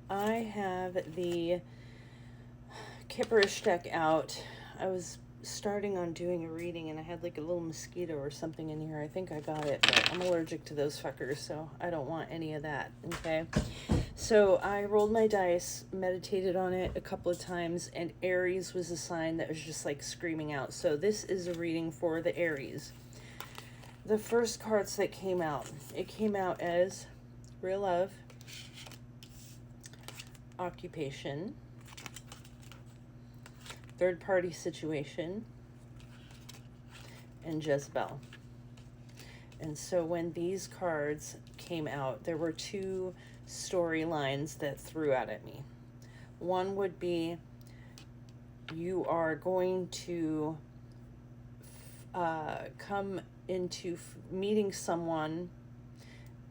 I have the Kipperish deck out. I was starting on doing a reading and I had like a little mosquito or something in here. I think I got it, but I'm allergic to those fuckers, so I don't want any of that, okay? So I rolled my dice, meditated on it a couple of times, and Aries was a sign that was just like screaming out. So this is a reading for the Aries. The first cards that came out, it came out as real love, occupation, third party situation, and Jezebel. And so when these cards came out, there were two storylines that threw out at me. One would be you are going to come into meeting someone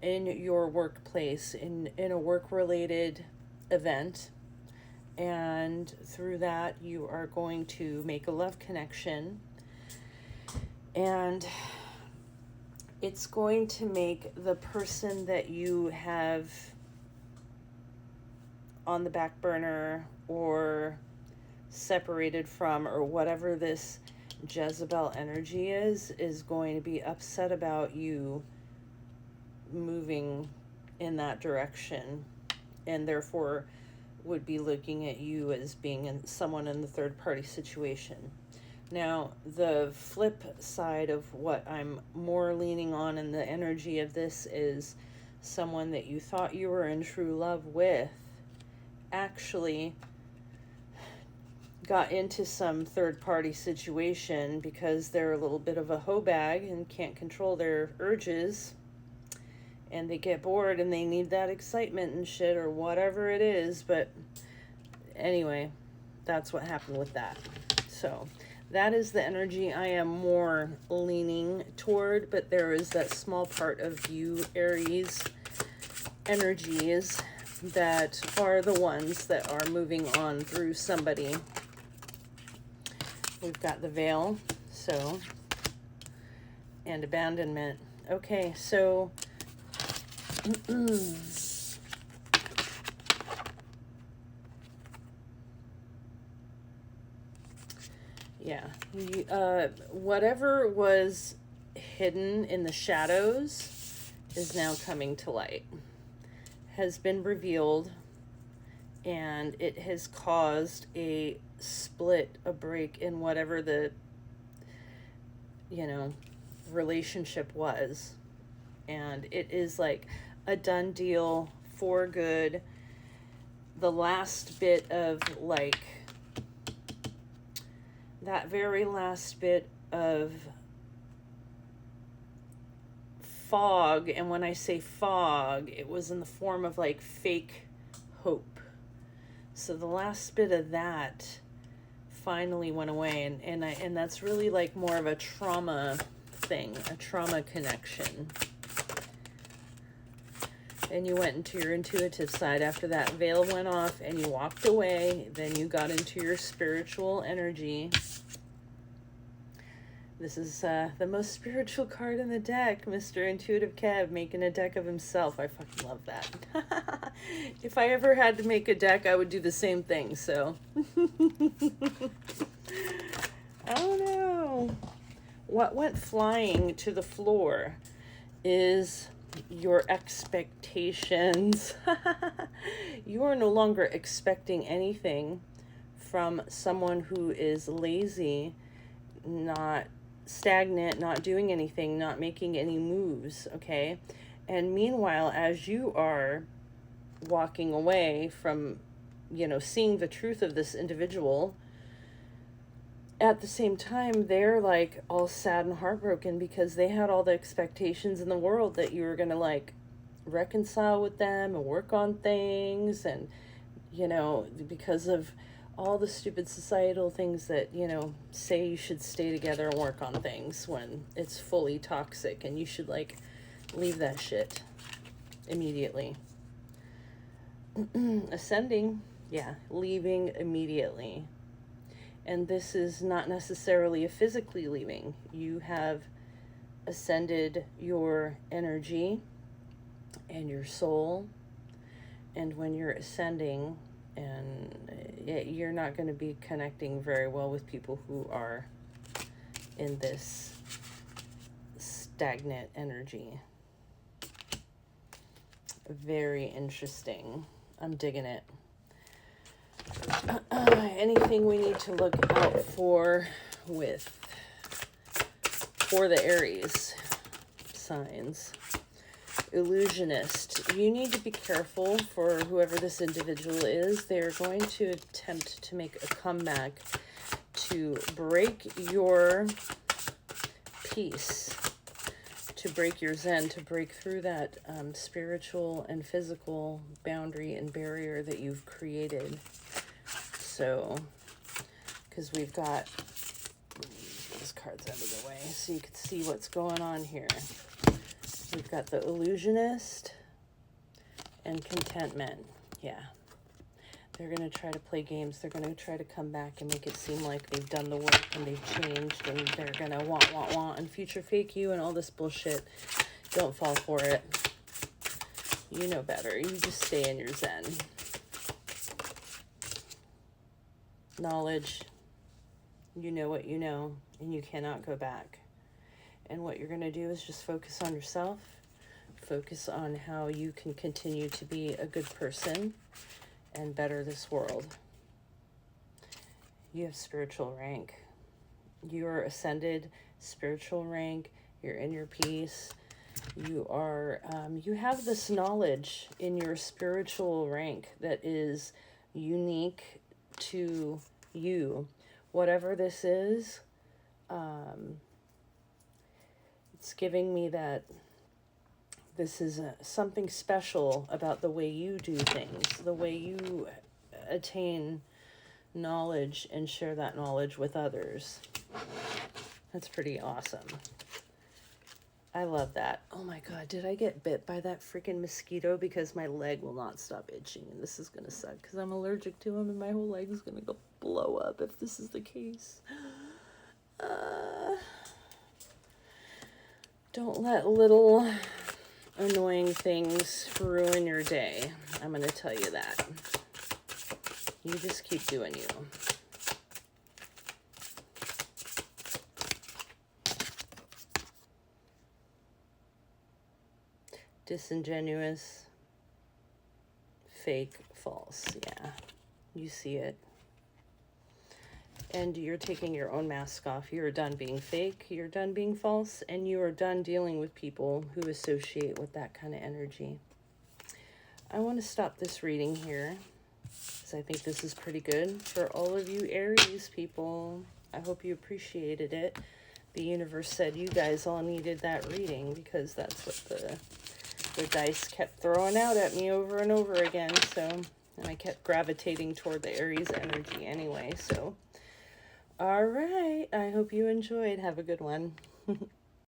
in your workplace in a work-related event, and through that you are going to make a love connection, and it's going to make the person that you have on the back burner or separated from, or whatever this Jezebel energy is going to be upset about you moving in that direction, and therefore would be looking at you as being someone in the third party situation. Now, the flip side of what I'm more leaning on in the energy of this is someone that you thought you were in true love with actually got into some third party situation because they're a little bit of a hoe bag and can't control their urges, and they get bored and they need that excitement and shit or whatever it is. But anyway, that's what happened with that. So that is the energy I am more leaning toward, but there is that small part of you Aries energies that are the ones that are moving on through somebody. We've got the veil, so, and abandonment. Okay, so yeah, whatever was hidden in the shadows is now coming to light, has been revealed, and it has caused a split, a break in whatever the, relationship was. And it is like a done deal for good. The last bit of like, that very last bit of fog, and when I say fog, it was in the form of like fake hope. So the last bit of that finally went away, and that's really like more of a trauma thing, a trauma connection. And you went into your intuitive side after that veil went off and you walked away. Then you got into your spiritual energy. This is the most spiritual card in the deck, Mr. Intuitive Kev making a deck of himself. I fucking love that. If I ever had to make a deck, I would do the same thing, so. Oh no. What went flying to the floor is your expectations. You are no longer expecting anything from someone who is lazy, not stagnant, not doing anything, not making any moves, okay? And meanwhile, as you are walking away from, seeing the truth of this individual, at the same time, they're like all sad and heartbroken because they had all the expectations in the world that you were going to like reconcile with them and work on things, and, because of all the stupid societal things that, say you should stay together and work on things when it's fully toxic, and you should like leave that shit immediately. Ascending, yeah, leaving immediately. And this is not necessarily a physically leaving. You have ascended your energy and your soul And when you're ascending, and you're not going to be connecting very well with people who are in this stagnant energy. Very interesting. I'm digging it. Anything we need to look out for the Aries signs. Illusionist. You need to be careful for whoever this individual is. They're going to attempt to make a comeback to break your peace, to break your zen, to break through that spiritual and physical boundary and barrier that you've created. So, because we've got those cards out of the way so you can see what's going on here. We've got the illusionist and contentment. Yeah. They're going to try to play games. They're going to try to come back and make it seem like they've done the work and they've changed, and they're going to want and future fake you and all this bullshit. Don't fall for it. You know better. You just stay in your zen. Knowledge. You know what you know, and you cannot go back. And what you're going to do is just focus on yourself. Focus on how you can continue to be a good person and better this world. You have spiritual rank. You are ascended spiritual rank. You're in your peace. You are, you have this knowledge in your spiritual rank that is unique to you. Whatever this is, it's giving me that this is something special about the way you do things, the way you attain knowledge and share that knowledge with others. That's pretty awesome. I love that. Oh my God, did I get bit by that freaking mosquito? Because my leg will not stop itching, and this is going to suck because I'm allergic to them, and my whole leg is going to go blow up if this is the case. Don't let little annoying things ruin your day. I'm going to tell you that. You just keep doing you. Disingenuous, fake, false. Yeah, you see it. And you're taking your own mask off. You're done being fake, you're done being false, and you are done dealing with people who associate with that kind of energy. I want to stop this reading here, because I think this is pretty good for all of you Aries people. I hope you appreciated it. The universe said you guys all needed that reading, because that's what the dice kept throwing out at me over and over again. So, and I kept gravitating toward the Aries energy anyway. So, all right. I hope you enjoyed. Have a good one.